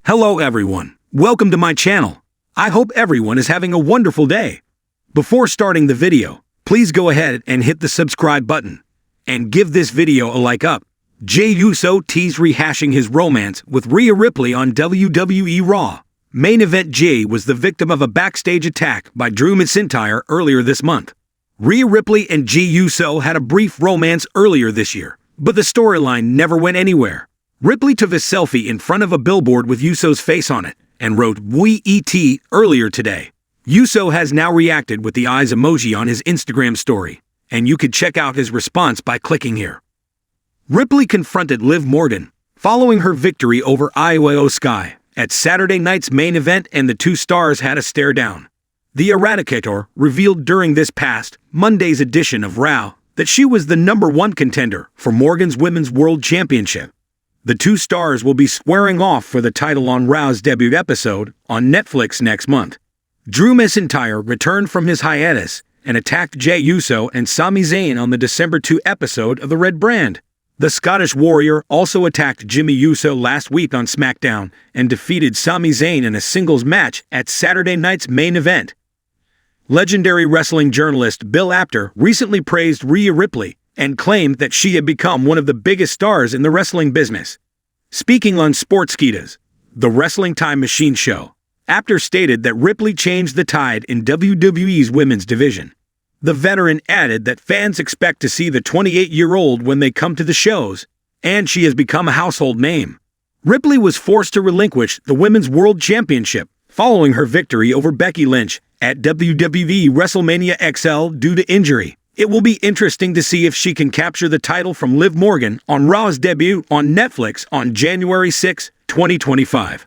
Hello everyone, welcome to my channel. I hope everyone is having a wonderful day. Before starting the video, please go ahead and hit the subscribe button. And give this video a like up. Jey Uso teased rehashing his romance with Rhea Ripley on WWE Raw. Main event Jey was the victim of a backstage attack by Drew McIntyre earlier this month. Rhea Ripley and Jey Uso had a brief romance earlier this year, but the storyline never went anywhere. Ripley took a selfie in front of a billboard with Uso's face on it and wrote "We ET" earlier today. Uso has now reacted with the eyes emoji on his Instagram story, and you could check out his response by clicking here. Ripley confronted Liv Morgan following her victory over Io Sky at Saturday night's main event, and the two stars had a stare down. The Eradicator revealed during this past Monday's edition of Raw that she was the #1 contender for Morgan's Women's World Championship. The two stars will be squaring off for the title on Raw's debut episode on Netflix next month. Drew McIntyre returned from his hiatus and attacked Jey Uso and Sami Zayn on the December 2 episode of The Red Brand. The Scottish Warrior also attacked Jimmy Uso last week on SmackDown and defeated Sami Zayn in a singles match at Saturday night's main event. Legendary wrestling journalist Bill Apter recently praised Rhea Ripley and claimed that she had become one of the biggest stars in the wrestling business. Speaking on Sportskeeda's The Wrestling Time Machine show, Apter stated that Ripley changed the tide in WWE's women's division. The veteran added that fans expect to see the 28-year-old when they come to the shows, and she has become a household name. Ripley was forced to relinquish the Women's World Championship following her victory over Becky Lynch at WWE WrestleMania XL due to injury. It will be interesting to see if she can capture the title from Liv Morgan on Raw's debut on Netflix on January 6, 2025.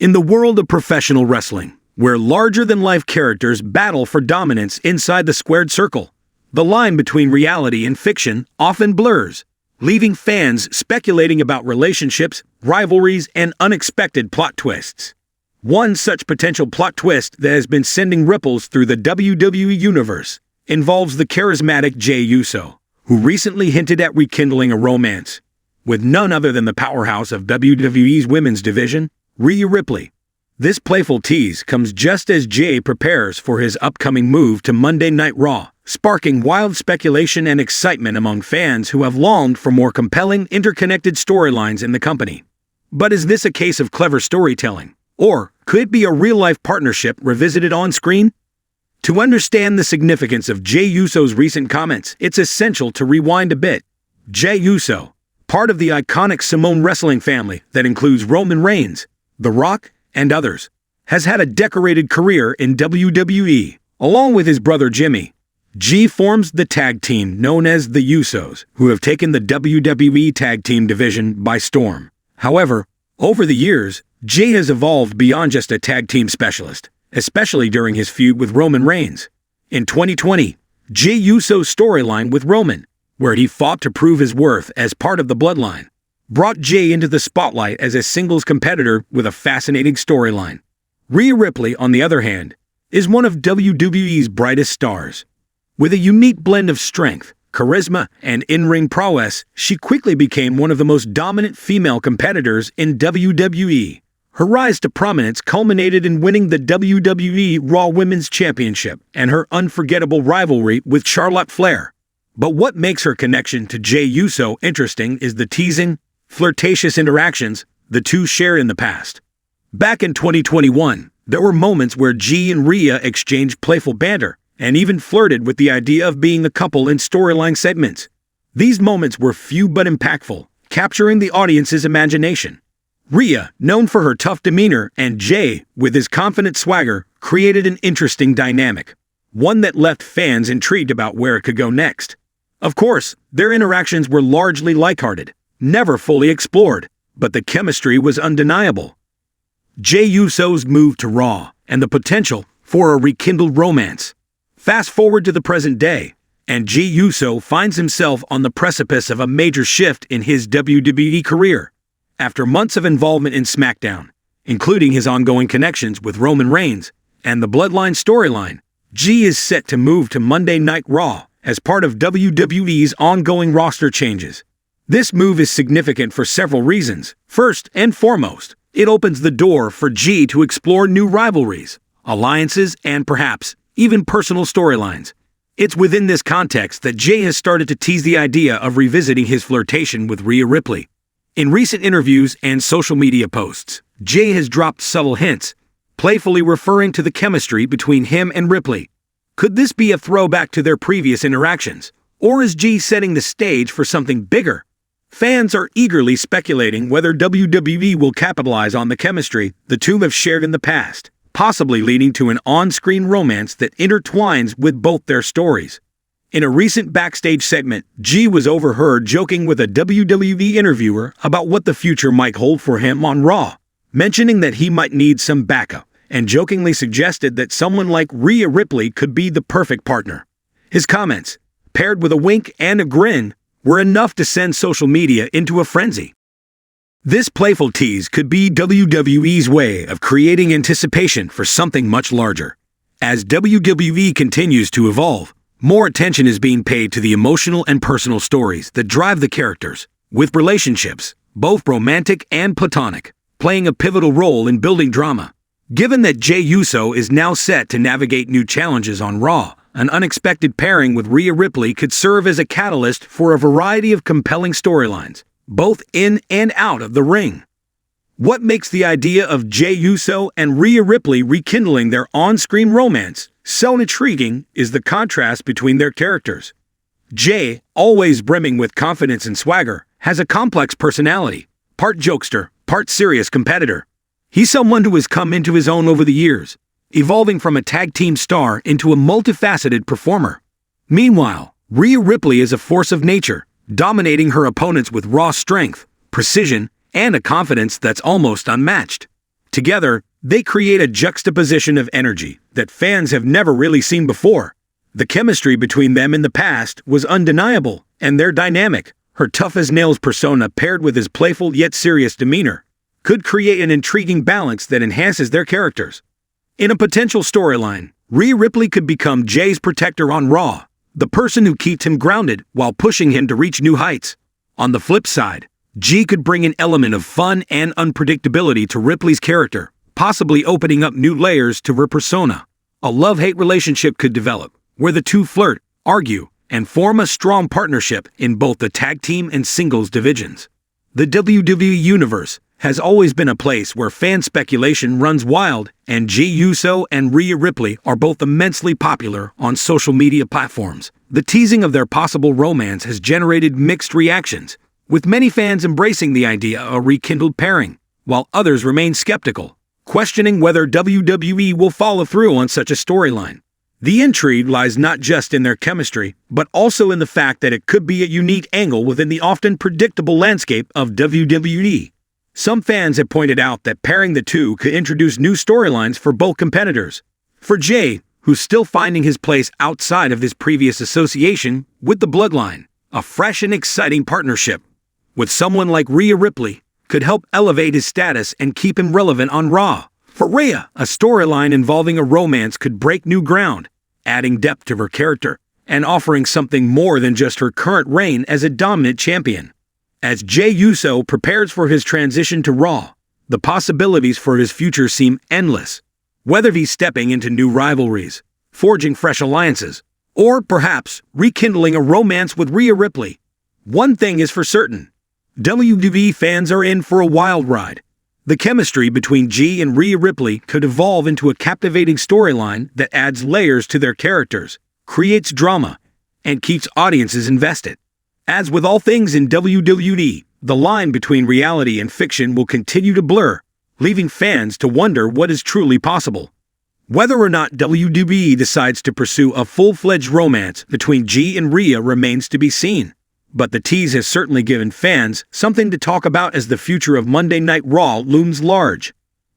In the world of professional wrestling, where larger-than-life characters battle for dominance inside the squared circle, the line between reality and fiction often blurs, leaving fans speculating about relationships, rivalries, and unexpected plot twists. One such potential plot twist that has been sending ripples through the WWE universe involves the charismatic Jey Uso, who recently hinted at rekindling a romance with none other than the powerhouse of WWE's women's division, Rhea Ripley. This playful tease comes just as Jey prepares for his upcoming move to Monday Night Raw, sparking wild speculation and excitement among fans who have longed for more compelling, interconnected storylines in the company. But is this a case of clever storytelling? Or could it be a real-life partnership revisited on screen? To understand the significance of Jey Uso's recent comments, it's essential to rewind a bit. Jey Uso, part of the iconic Samoan wrestling family that includes Roman Reigns, The Rock, and others, has had a decorated career in WWE, along with his brother Jimmy. Jey forms the tag team known as the Usos, who have taken the WWE tag team division by storm. However, over the years, Jey has evolved beyond just a tag team specialist, especially during his feud with Roman Reigns. In 2020, Jey Uso's storyline with Roman, where he fought to prove his worth as part of the bloodline, brought Jey into the spotlight as a singles competitor with a fascinating storyline. Rhea Ripley, on the other hand, is one of WWE's brightest stars. With a unique blend of strength, charisma, and in-ring prowess, she quickly became one of the most dominant female competitors in WWE. Her rise to prominence culminated in winning the WWE Raw Women's Championship and her unforgettable rivalry with Charlotte Flair. But what makes her connection to Jey Uso interesting is the teasing, flirtatious interactions the two shared in the past. Back in 2021, there were moments where Jey and Rhea exchanged playful banter and even flirted with the idea of being a couple in storyline segments. These moments were few but impactful, capturing the audience's imagination. Rhea, known for her tough demeanor, and Jey, with his confident swagger, created an interesting dynamic, one that left fans intrigued about where it could go next. Of course, their interactions were largely lighthearted, never fully explored, but the chemistry was undeniable. Jey Uso's move to Raw and the potential for a rekindled romance. Fast forward to the present day, and Jey Uso finds himself on the precipice of a major shift in his WWE career. After months of involvement in SmackDown, including his ongoing connections with Roman Reigns and the Bloodline storyline, Jey is set to move to Monday Night Raw as part of WWE's ongoing roster changes. This move is significant for several reasons. First and foremost, It opens the door for Jey to explore new rivalries, alliances, and perhaps even personal storylines. It's within this context that Jey has started to tease the idea of revisiting his flirtation with Rhea Ripley. In recent interviews and social media posts, Jey has dropped subtle hints, playfully referring to the chemistry between him and Ripley. Could this be a throwback to their previous interactions, or is Jey setting the stage for something bigger? Fans are eagerly speculating whether WWE will capitalize on the chemistry the two have shared in the past, possibly leading to an on-screen romance that intertwines with both their stories. In a recent backstage segment, Jey was overheard joking with a WWE interviewer about what the future might hold for him on Raw, mentioning that he might need some backup, and jokingly suggested that someone like Rhea Ripley could be the perfect partner. His comments, paired with a wink and a grin, were enough to send social media into a frenzy. This playful tease could be WWE's way of creating anticipation for something much larger. As WWE continues to evolve, more attention is being paid to the emotional and personal stories that drive the characters, with relationships, both romantic and platonic, playing a pivotal role in building drama. Given that Jey Uso is now set to navigate new challenges on Raw, an unexpected pairing with Rhea Ripley could serve as a catalyst for a variety of compelling storylines, both in and out of the ring. What makes the idea of Jey Uso and Rhea Ripley rekindling their on-screen romance so intriguing is the contrast between their characters. Jey, always brimming with confidence and swagger, has a complex personality, part jokester, part serious competitor. He's someone who has come into his own over the years, evolving from a tag team star into a multifaceted performer. Meanwhile, Rhea Ripley is a force of nature, dominating her opponents with raw strength, precision, and a confidence that's almost unmatched. Together, they create a juxtaposition of energy that fans have never really seen before. The chemistry between them in the past was undeniable, and their dynamic, her tough-as-nails persona paired with his playful yet serious demeanor, could create an intriguing balance that enhances their characters. In a potential storyline, Rhea Ripley could become Jey's protector on Raw, the person who keeps him grounded while pushing him to reach new heights. On the flip side, Jey could bring an element of fun and unpredictability to Ripley's character, possibly opening up new layers to her persona. A love-hate relationship could develop, where the two flirt, argue, and form a strong partnership in both the tag team and singles divisions. The WWE Universe has always been a place where fan speculation runs wild, and Jey Uso and Rhea Ripley are both immensely popular on social media platforms. The teasing of their possible romance has generated mixed reactions, with many fans embracing the idea of a rekindled pairing, while others remain skeptical, questioning whether WWE will follow through on such a storyline. The intrigue lies not just in their chemistry, but also in the fact that it could be a unique angle within the often predictable landscape of WWE. Some fans have pointed out that pairing the two could introduce new storylines for both competitors. For Jey, who's still finding his place outside of his previous association with the Bloodline, a fresh and exciting partnership with someone like Rhea Ripley could help elevate his status and keep him relevant on Raw. For Rhea, a storyline involving a romance could break new ground, adding depth to her character and offering something more than just her current reign as a dominant champion. As Jey Uso prepares for his transition to Raw, the possibilities for his future seem endless. Whether he's stepping into new rivalries, forging fresh alliances, or perhaps rekindling a romance with Rhea Ripley, one thing is for certain: WWE fans are in for a wild ride. The chemistry between Jey and Rhea Ripley could evolve into a captivating storyline that adds layers to their characters, creates drama, and keeps audiences invested. As with all things in WWE, the line between reality and fiction will continue to blur, leaving fans to wonder what is truly possible. Whether or not WWE decides to pursue a full-fledged romance between Jey and Rhea remains to be seen. But the tease has certainly given fans something to talk about as the future of Monday Night Raw looms large.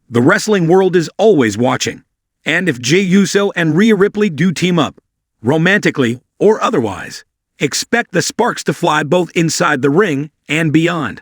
The wrestling world is always watching, and if Jey Uso and Rhea Ripley do team up, romantically or otherwise, expect the sparks to fly both inside the ring and beyond.